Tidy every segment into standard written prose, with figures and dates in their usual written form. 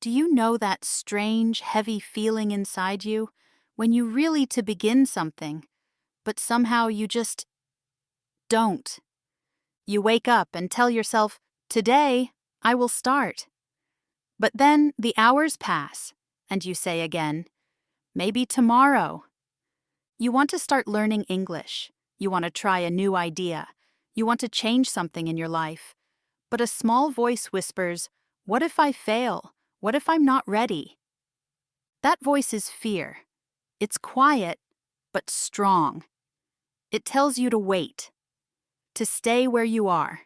Do you know that strange, heavy feeling inside you when you really to begin something, but somehow you just don't? You wake up and tell yourself, "Today, I will start." But then the hours pass, and you say again, "Maybe tomorrow." You want to start learning English. You want to try a new idea. You want to change something in your life. But a small voice whispers, "What if I fail? What if I'm not ready?" That voice is fear. It's quiet, but strong. It tells you to wait, to stay where you are.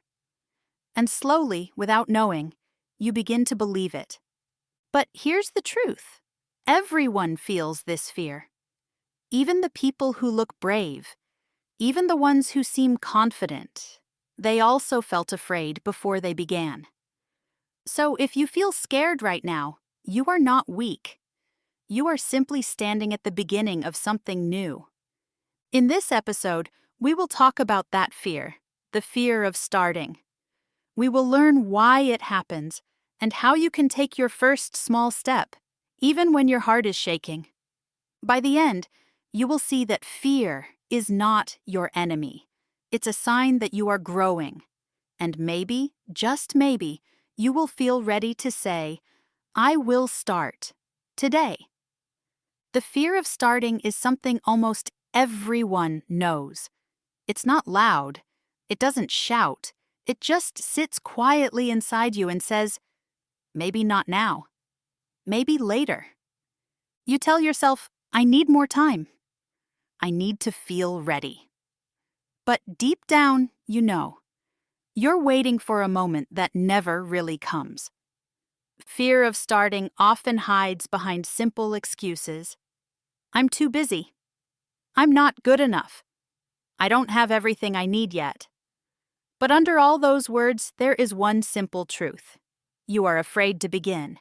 And slowly, without knowing, you begin to believe it. But here's the truth. Everyone feels this fear. Even the people who look brave, even the ones who seem confident, they also felt afraid before they began. So if you feel scared right now, you are not weak. You are simply standing at the beginning of something new. In this episode, we will talk about that fear, the fear of starting. We will learn why it happens and how you can take your first small step, even when your heart is shaking. By the end, you will see that fear is not your enemy. It's a sign that you are growing. And maybe, just maybe, you will feel ready to say, "I will start today." The fear of starting is something almost everyone knows. It's not loud. It doesn't shout. It just sits quietly inside you and says, "Maybe not now. Maybe later." You tell yourself, "I need more time. I need to feel ready." But deep down, you know, you're waiting for a moment that never really comes. Fear of starting often hides behind simple excuses. "I'm too busy. I'm not good enough. I don't have everything I need yet." But under all those words, there is one simple truth. You are afraid to begin.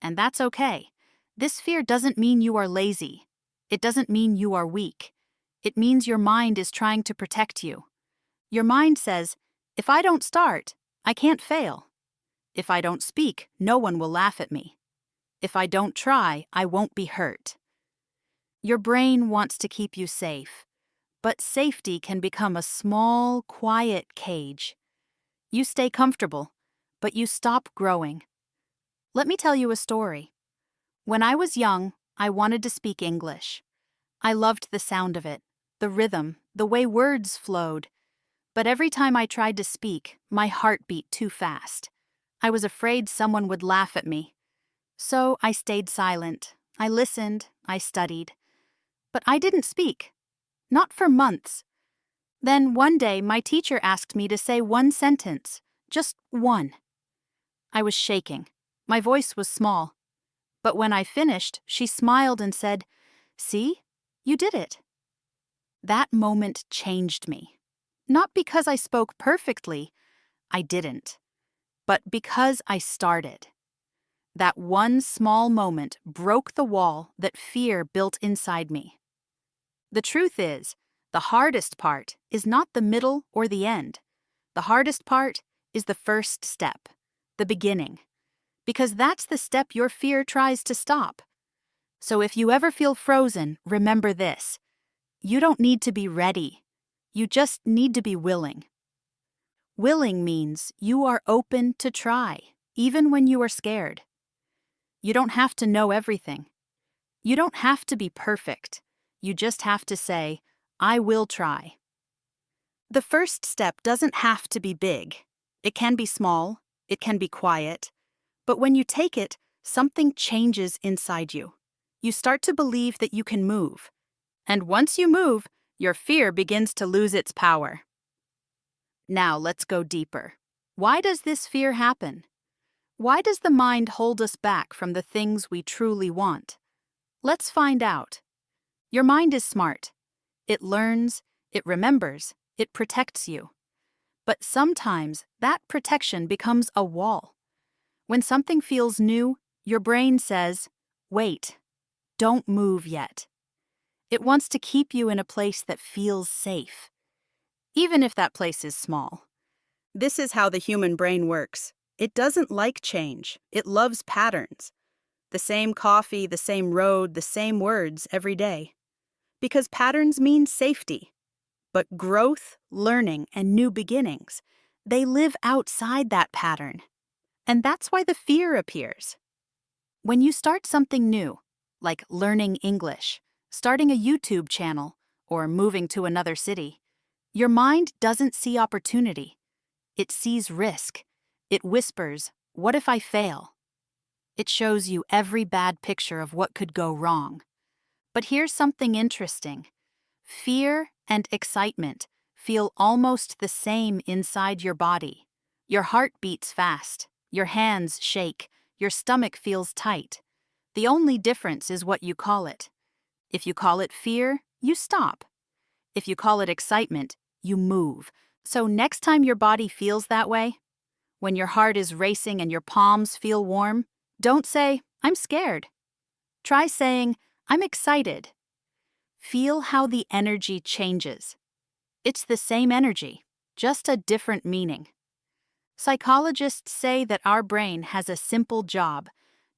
And that's okay. This fear doesn't mean you are lazy. It doesn't mean you are weak. It means your mind is trying to protect you. Your mind says, "If I don't start, I can't fail. If I don't speak, no one will laugh at me. If I don't try, I won't be hurt." Your brain wants to keep you safe. But safety can become a small, quiet cage. You stay comfortable, but you stop growing. Let me tell you a story. When I was young, I wanted to speak English. I loved the sound of it, the rhythm, the way words flowed. But every time I tried to speak, my heart beat too fast. I was afraid someone would laugh at me. So I stayed silent. I listened, I studied. But I didn't speak. Not for months. Then one day, my teacher asked me to say one sentence, just one. I was shaking. My voice was small. But when I finished, she smiled and said, "See, you did it." That moment changed me. Not because I spoke perfectly, I didn't, but because I started. That one small moment broke the wall that fear built inside me. The truth is, the hardest part is not the middle or the end. The hardest part is the first step, the beginning, because that's the step your fear tries to stop. So if you ever feel frozen, remember this. You don't need to be ready. You just need to be willing. Willing means you are open to try, even when you are scared. You don't have to know everything. You don't have to be perfect. You just have to say, "I will try." The first step doesn't have to be big. It can be small, it can be quiet. But when you take it, something changes inside you. You start to believe that you can move. And once you move, your fear begins to lose its power. Now let's go deeper. Why does this fear happen? Why does the mind hold us back from the things we truly want? Let's find out. Your mind is smart. It learns, it remembers, it protects you. But sometimes that protection becomes a wall. When something feels new, your brain says, "Wait, don't move yet." It wants to keep you in a place that feels safe, even if that place is small. This is how the human brain works. It doesn't like change. It loves patterns. The same coffee, the same road, the same words every day. Because patterns mean safety. But growth, learning, and new beginnings, they live outside that pattern. And that's why the fear appears. When you start something new, like learning English, starting a YouTube channel, or moving to another city, your mind doesn't see opportunity. It sees risk. It whispers, "What if I fail?" It shows you every bad picture of what could go wrong. But here's something interesting. Fear and excitement feel almost the same inside your body. Your heart beats fast, your hands shake, your stomach feels tight. The only difference is what you call it. If you call it fear, you stop. If you call it excitement, you move. So next time your body feels that way, when your heart is racing and your palms feel warm, don't say, "I'm scared." Try saying, "I'm excited." Feel how the energy changes. It's the same energy, just a different meaning. Psychologists say that our brain has a simple job,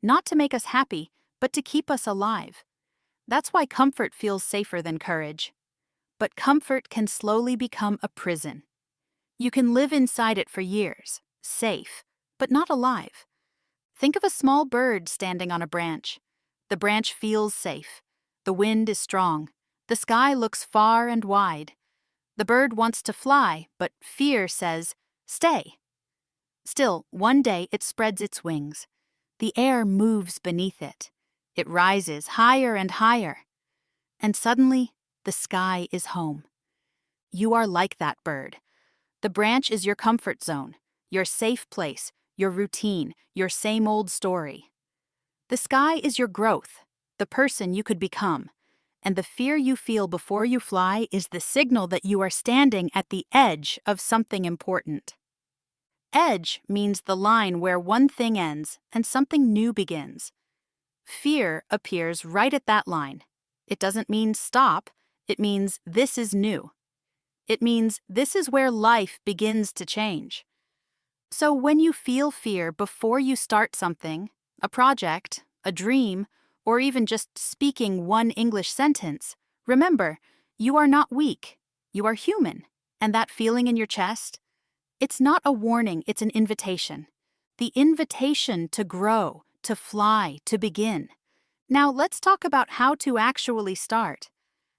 not to make us happy, but to keep us alive. That's why comfort feels safer than courage. But comfort can slowly become a prison. You can live inside it for years, safe, but not alive. Think of a small bird standing on a branch. The branch feels safe. The wind is strong. The sky looks far and wide. The bird wants to fly, but fear says, "Stay." Still, one day it spreads its wings. The air moves beneath it. It rises higher and higher. And suddenly, the sky is home. You are like that bird. The branch is your comfort zone, your safe place, your routine, your same old story. The sky is your growth, the person you could become. And the fear you feel before you fly is the signal that you are standing at the edge of something important. Edge means the line where one thing ends and something new begins. Fear appears right at that line. It doesn't mean stop, it means this is new. It means this is where life begins to change. So when you feel fear before you start something, a project, a dream, or even just speaking one English sentence, remember, you are not weak. You are human. And that feeling in your chest? It's not a warning, it's an invitation. The invitation to grow, to fly, to begin. Now let's talk about how to actually start.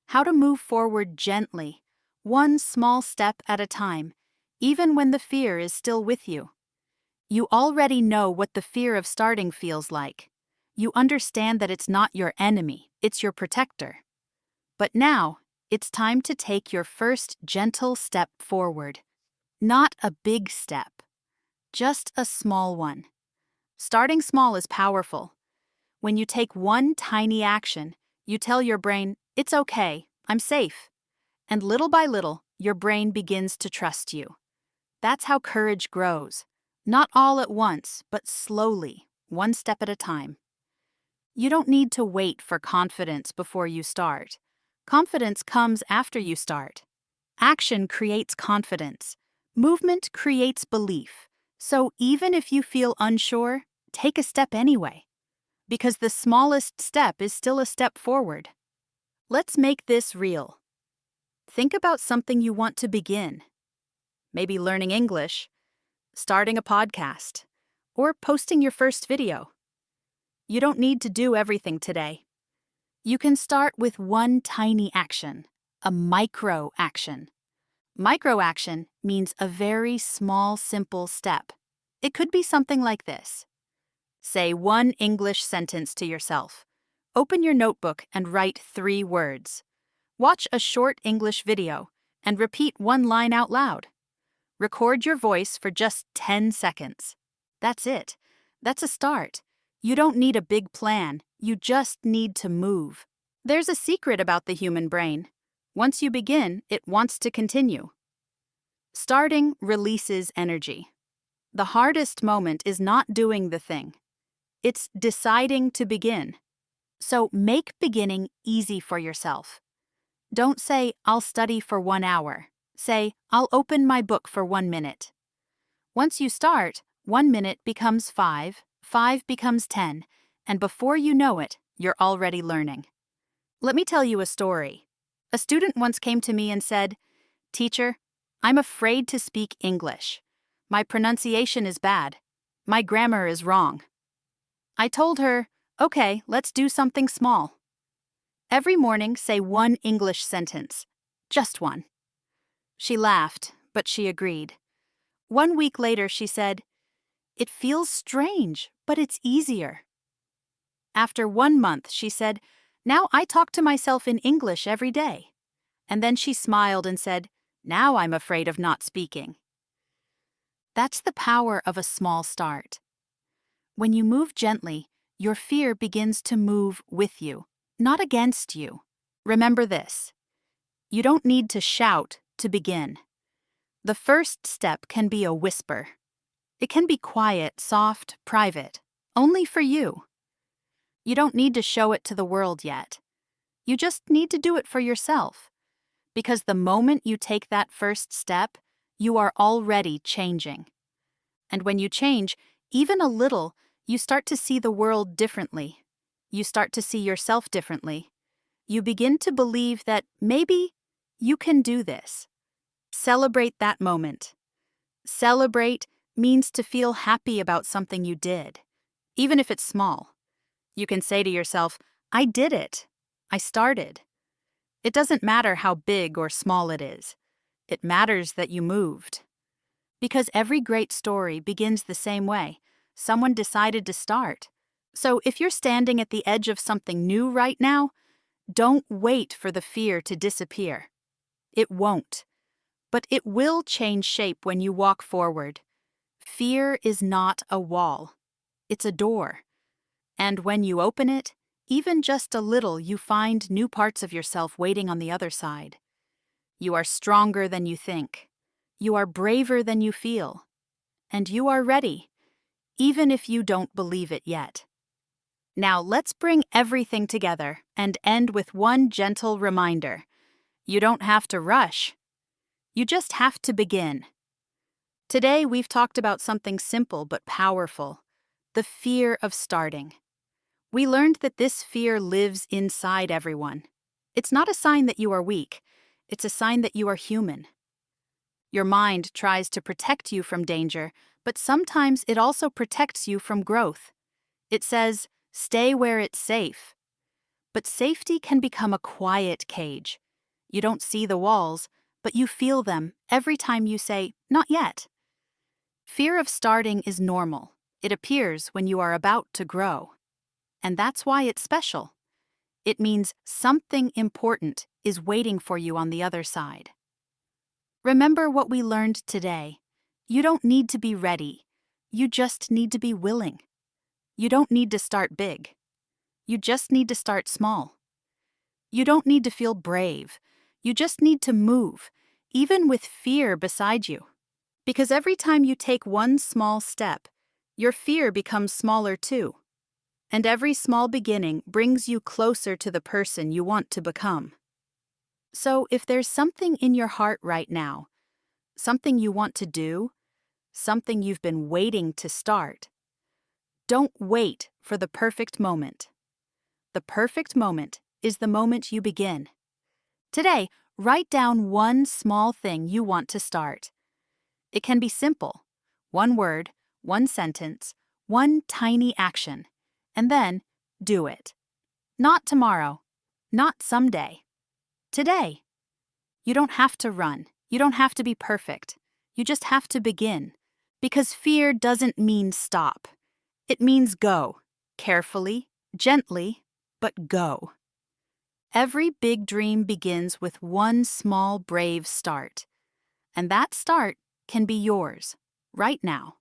How to move forward gently, one small step at a time, even when the fear is still with you. You already know what the fear of starting feels like. You understand that it's not your enemy, it's your protector. But now, it's time to take your first gentle step forward. Not a big step, just a small one. Starting small is powerful. When you take one tiny action, you tell your brain, "It's okay, I'm safe." And little by little, your brain begins to trust you. That's how courage grows. Not all at once, but slowly, one step at a time. You don't need to wait for confidence before you start. Confidence comes after you start. Action creates confidence. Movement creates belief. So even if you feel unsure, take a step anyway. Because the smallest step is still a step forward. Let's make this real. Think about something you want to begin. Maybe learning English, starting a podcast, or posting your first video. You don't need to do everything today. You can start with one tiny action, a micro action. Micro action means a very small, simple step. It could be something like this. Say one English sentence to yourself. Open your notebook and write 3 words. Watch a short English video and repeat one line out loud. Record your voice for just 10 seconds. That's it. That's a start. You don't need a big plan. You just need to move. There's a secret about the human brain. Once you begin, it wants to continue. Starting releases energy. The hardest moment is not doing the thing. It's deciding to begin. So make beginning easy for yourself. Don't say, "I'll study for 1 hour." Say, "I'll open my book for 1 minute." Once you start, 1 minute becomes 5, 5 becomes 10, And before you know it, you're already learning. Let me tell you a story. A student once came to me and said, "Teacher, I'm afraid to speak English. My pronunciation is bad. My grammar is wrong." I told her, "Okay, let's do something small. Every morning, say one English sentence. Just one." She laughed, but she agreed. 1 week later, she said, "It feels strange, but it's easier." After 1 month, she said, "Now I talk to myself in English every day." And then she smiled and said, "Now I'm afraid of not speaking." That's the power of a small start. When you move gently, your fear begins to move with you, not against you. Remember this: you don't need to shout to begin. The first step can be a whisper. It can be quiet, soft, private, only for you. You don't need to show it to the world yet. You just need to do it for yourself. Because the moment you take that first step, you are already changing. And when you change, even a little, you start to see the world differently. You start to see yourself differently. You begin to believe that maybe you can do this. Celebrate that moment. Celebrate means to feel happy about something you did, even if it's small. You can say to yourself, "I did it. I started." It doesn't matter how big or small it is. It matters that you moved. Because every great story begins the same way. Someone decided to start. So if you're standing at the edge of something new right now, don't wait for the fear to disappear. It won't. But it will change shape when you walk forward. Fear is not a wall. It's a door. And when you open it, even just a little, you find new parts of yourself waiting on the other side. You are stronger than you think. You are braver than you feel. And you are ready, even if you don't believe it yet. Now let's bring everything together and end with one gentle reminder. You don't have to rush. You just have to begin. Today we've talked about something simple but powerful: the fear of starting. We learned that this fear lives inside everyone. It's not a sign that you are weak. It's a sign that you are human. Your mind tries to protect you from danger, but sometimes it also protects you from growth. It says, "Stay where it's safe." But safety can become a quiet cage. You don't see the walls, but you feel them every time you say, "Not yet." Fear of starting is normal. It appears when you are about to grow. And that's why it's special. It means something important is waiting for you on the other side. Remember what we learned today. You don't need to be ready. You just need to be willing. You don't need to start big. You just need to start small. You don't need to feel brave. You just need to move, even with fear beside you. Because every time you take one small step, your fear becomes smaller too. And every small beginning brings you closer to the person you want to become. So if there's something in your heart right now, something you want to do, something you've been waiting to start, don't wait for the perfect moment. The perfect moment is the moment you begin. Today, write down one small thing you want to start. It can be simple: one word, one sentence, one tiny action. And then, do it. Not tomorrow, not someday. Today. You don't have to run. You don't have to be perfect. You just have to begin. Because fear doesn't mean stop. It means go. Carefully, gently, but go. Every big dream begins with one small, brave start. And that start can be yours, right now.